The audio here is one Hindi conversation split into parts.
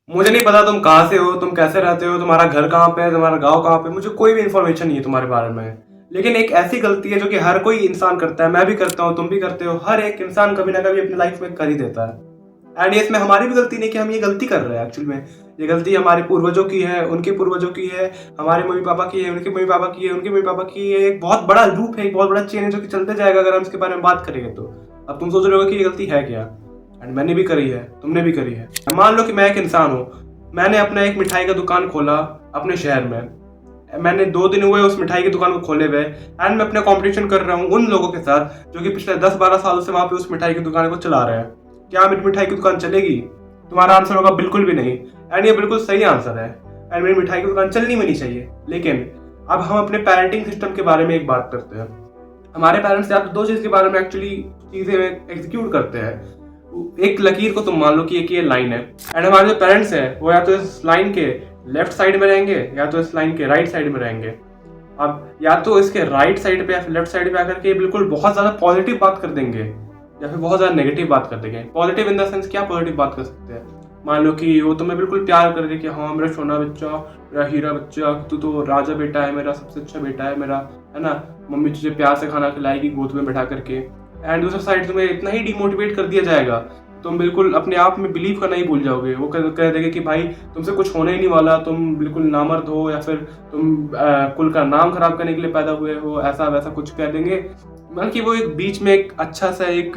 मुझे नहीं पता तुम कहाँ से हो, तुम कैसे रहते हो, तुम्हारा घर कहाँ पे है, तुम्हारा गांव कहाँ पे, मुझे कोई भी इन्फॉर्मेशन नहीं है तुम्हारे बारे में। लेकिन एक ऐसी गलती है जो कि हर कोई इंसान करता है, मैं भी करता हूँ, तुम भी करते हो, हर एक इंसान कभी ना कभी अपनी लाइफ में कर ही देता है। एंड ये इसमें हमारी भी गलती नहीं कि हम ये गलती कर रहे हैं। एक्चुअली में ये गलती हमारे पूर्वजों की है, उनके पूर्वजों की है, हमारे मम्मी पापा की है, उनके मम्मी पापा की है, उनके मम्मी पापा की है। एक बहुत बड़ा लूप है, एक बहुत बड़ा चेन है जो कि चलते जाएगा अगर हम इसके बारे में बात करेंगे तो। अब तुम सोच रहे हो कि ये गलती है क्या, एंड मैंने भी करी है, तुमने भी करी है। मान लो कि मैं एक इंसान हूँ, मैंने अपना एक मिठाई का दुकान खोला अपने शहर में। मैंने 2 दिन हुए उस मिठाई की दुकान को खोले हुए, एंड मैं अपने कंपटीशन कर रहा हूँ उन लोगों के साथ जो कि पिछले 10-12 सालों से वहां पे उस मिठाई की दुकान को चला रहे हैं। क्या मेरी मिठाई की दुकान चलेगी? तुम्हारा आंसर होगा बिल्कुल भी नहीं। एंड ये बिल्कुल सही आंसर है, एंड मेरी मिठाई की दुकान चलनी भी नहीं चाहिए। लेकिन अब हम अपने पेरेंटिंग सिस्टम के बारे में एक बात करते हैं। हमारे पेरेंट्स या तो 2 चीज के बारे में एक्चुअली चीजें एग्जीक्यूट करते हैं। एक लकीर को तुम मान लो कि एक ये लाइन है, एंड हमारे जो पेरेंट्स है वो या तो इस लाइन के लेफ्ट साइड में रहेंगे या तो इस लाइन के राइट साइड में रहेंगे। अब या तो इसके राइट साइड पे या फिर लेफ्ट साइड पे आकर के बिल्कुल बहुत ज्यादा पॉजिटिव बात कर देंगे या फिर बहुत ज्यादा नेगेटिव बात कर देंगे। पॉजिटिव इन द सेंस क्या पॉजिटिव बात कर सकते हैं? मान लो कि वो तुम्हें बिल्कुल प्यार कर रही कि हाँ मेरा सोना बच्चा, मेरा हीरा बच्चा, तू तो राजा बेटा है, मेरा सबसे अच्छा बेटा है मेरा, है ना, मम्मी तुझे प्यार से खाना खिलाएगी गोद में बैठा करके। एंड दूसरी साइड तुम्हें इतना ही डिमोटिवेट कर दिया जाएगा, तुम बिल्कुल अपने आप में बिलीव करना ही भूल जाओगे। वो कह देंगे कि भाई तुमसे कुछ होने ही नहीं वाला, तुम बिल्कुल नामर्द हो, या फिर तुम कुल का नाम खराब करने के लिए पैदा हुए हो, ऐसा वैसा कुछ कह देंगे। मतलब कि वो एक बीच में एक अच्छा सा एक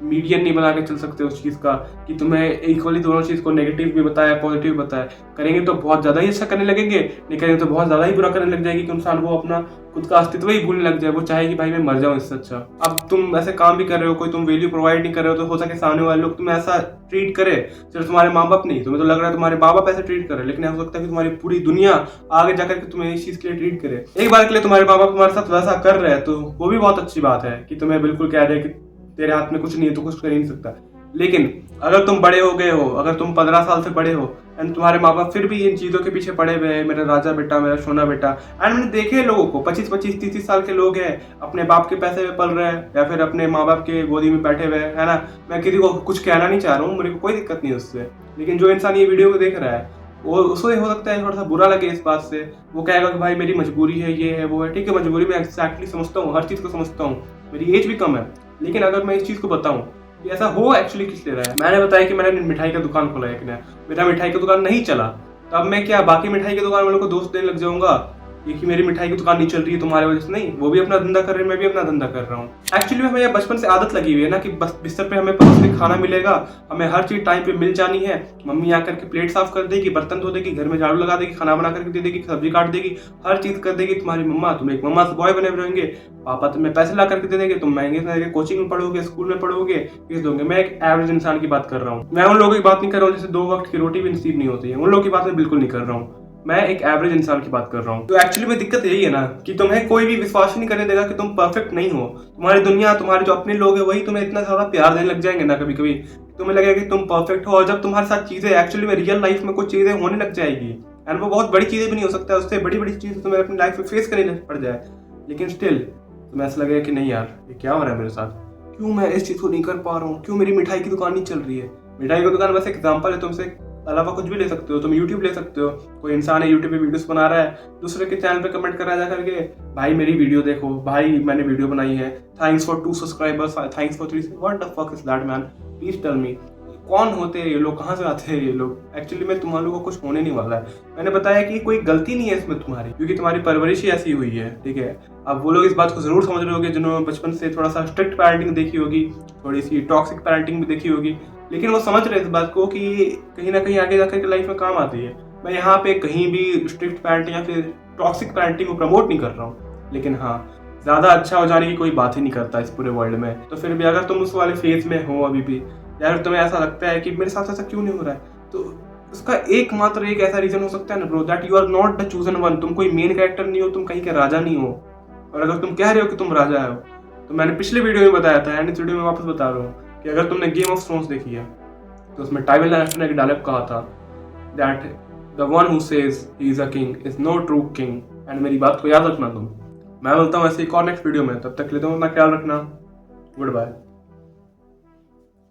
मीडियन नहीं बना के चल सकते उस चीज़ का, कि तुम्हें इक्वली दोनों चीज़ को नेगेटिव भी बताया पॉजिटिव बताया। करेंगे तो बहुत ज़्यादा ही अच्छा करने लगेंगे, नहीं करेंगे तो बहुत ज़्यादा ही बुरा करने लग जाएगी कि इंसान वो अपना खुद का अस्तित्व ही भूलने लग जाए। वो चाहे कि भाई मैं मर जाऊं इससे अच्छा। अब तुम ऐसे काम भी कर रहे हो, कोई तुम वैल्यू प्रोवाइड नहीं कर रहे हो, तो हो सके सामने वाले लोग तुम्हें ऐसा ट्रीट करे। सिर्फ तुम्हारे माँ बाप नहीं, तुम्हें तो लग रहा है तुम्हारे माँ बाप ऐसे ट्रीट करे, लेकिन हो सकता है कि तुम्हारी पूरी दुनिया आगे जाकर के तुम्हें इस चीज के लिए ट्रीट करे। एक बार के लिए तुम्हारे माँ बाप तुम्हारे साथ वैसा कर रहे हैं तो वो भी बहुत अच्छी बात है कि तुम्हें बिल्कुल कह रहे हैं कि तेरे हाथ में कुछ नहीं है, तो कुछ कर ही नहीं सकता। लेकिन अगर तुम बड़े हो गए हो, अगर तुम 15 साल से बड़े हो, एंड तुम्हारे माँ बाप फिर भी इन चीज़ों के पीछे पड़े हुए हैं, मेरा राजा बेटा, मेरा सोना बेटा। एंड मैंने देखे लोगों को 25-25, 30-30 साल के लोग हैं, अपने बाप के पैसे में पल रहे हैं या फिर अपने माँ बाप के गोदी में बैठे हुए हैं, है ना। मैं किसी को कुछ कहना नहीं चाह रहा हूँ, मेरे को कोई दिक्कत नहीं है उससे। लेकिन जो इंसान ये वीडियो को देख रहा है वो उसको हो सकता है थोड़ा सा बुरा लगे इस बात से। वो कहेगा कि भाई मेरी मजबूरी है, ये है वो है। ठीक है, मजबूरी में एक्जैक्टली समझता हूँ, हर चीज़ को समझता हूँ, मेरी एज भी कम है। लेकिन अगर मैं इस चीज़ को बताऊँ कि ऐसा हो एक्चुअली किस ले रहा है, मैंने बताया कि मैंने मिठाई का दुकान खोला एक नया, मेरा मिठाई का दुकान नहीं चला, तो अब मैं क्या बाकी मिठाई की दुकान वालों को दोष देने लग जाऊंगा कि मेरी मिठाई की दुकान नहीं चल रही है तुम्हारे वजह से? नहीं, वो भी अपना धंधा कर रहे हैं, मैं भी अपना धंधा कर रहा हूँ। एक्चुअली में हमें यह बचपन से आदत लगी हुई है ना कि बस बिस्तर पे हमें परोस के खाना मिलेगा, हमें हर चीज टाइम पे मिल जानी है। मम्मी आकर के प्लेट साफ कर देगी, बर्तन धो देगी, घर में झाड़ू लगा देगी, खाना बना करके दे देगी, सब्जी काट देगी, हर चीज कर देगी तुम्हारी मम्मा। तुम एक मम्मा से बॉय बने रहेंगे, पापा तुम्हें पैसे ला करके दे देंगे, तुम महंगे से कोचिंग में पढ़ोगे, स्कूल में पढ़ोगे, फीस दोगे। मैं एक एवरेज इंसान की बात कर रहा हूँ, मैं उन लोगों की बात नहीं कर रहा हूँ जिसे 2 वक्त की रोटी भी नसीब नहीं होती है, उन लोगों की बात मैं बिल्कुल नहीं कर रहा हूँ। मैं एक एवरेज इंसान की बात कर रहा हूँ। तो एक्चुअली में दिक्कत यही है ना कि तुम्हें कोई भी विश्वास ही नहीं करने देगा कि तुम परफेक्ट नहीं हो। तुम्हारी दुनिया, तुम्हारे जो अपने लोग हैं वही तुम्हें इतना ज्यादा प्यार देने लग जाएंगे ना कभी कभी, तुम्हें लगेगा कि तुम परफेक्ट हो। और जब तुम्हारे साथ चीजें एक्चुअली में रियल लाइफ में कुछ चीजें होने लग जाएगी, एंड वो बहुत बड़ी चीजें भी नहीं हो सकता, उससे बड़ी बड़ी चीजें तुम्हें अपनी लाइफ में फेस करनी पड़ जाए, लेकिन स्टिल तुम्हें ऐसा लगेगा कि नहीं यार ये क्या हो रहा है मेरे साथ, क्यों मैं इस चीज को नहीं कर पा रहा हूँ, क्यों मेरी मिठाई की दुकान नहीं चल रही है। मिठाई की दुकान वैसे एग्जाम्पल है, तुमसे अलावा कुछ भी ले सकते हो। तुम YouTube ले सकते हो, कोई इंसान है YouTube पे वीडियोस बना रहा है, दूसरे के चैनल पे कमेंट कर रहा है जाकर के, भाई मेरी वीडियो देखो, भाई मैंने वीडियो बनाई है, thanks for 2 subscribers, thanks for 3। What the fuck is that man, please tell me, कौन होते हैं ये लोग, कहाँ से आते हैं ये लोग? एक्चुअली में तुम्हारे लोगों को कुछ होने नहीं वाला है। मैंने बताया कि कोई गलती नहीं है इसमें तुम्हारी, क्योंकि तुम्हारी परवरिश ही ऐसी हुई है। ठीक है, अब वो लोग इस बात को जरूर समझ रहे होंगे जिन्होंने बचपन से थोड़ा सा स्ट्रिक्ट पेरेंटिंग देखी होगी, थोड़ी सी टॉक्सिक पेरेंटिंग भी देखी होगी, लेकिन वो समझ रहे इस बात को कि कहीं ना कहीं आगे जाकर के लाइफ में काम आती है। मैं यहाँ पे कहीं भी स्ट्रिक्ट पेरेंटिंग या फिर टॉक्सिक पेरेंटिंग को प्रमोट नहीं कर रहा हूँ, लेकिन हाँ, ज्यादा अच्छा हो जाने की कोई बात ही नहीं करता इस पूरे वर्ल्ड में। तो फिर भी अगर तुम उस वाले फेज में हो अभी भी, या फिर तुम्हें ऐसा लगता है कि मेरे साथ ऐसा क्यों नहीं हो रहा है, तो उसका एकमात्र एक ऐसा रीजन हो सकता है ना bro, that you are not the chosen one. तुम कोई मेन कैरेक्टर नहीं हो, तुम कहीं के राजा नहीं हो। और अगर तुम कह रहे हो कि तुम राजा हो, तो मैंने पिछले वीडियो में बताया था, एंड इस वीडियो में वापस बता रहा हूँ कि अगर तुमने गेम ऑफ थ्रोन्स देखी है तो उसमें टाइवन लैनिस्टर ने एक डायलॉग कहा था, that the one who says he is a king is no true king. And मेरी बात को याद रखना तुम। मैं बोलता हूँ ऐसे एक और नेक्स्ट वीडियो में, तब तक के लिए तुम अपना ख्याल रखना। Good bye.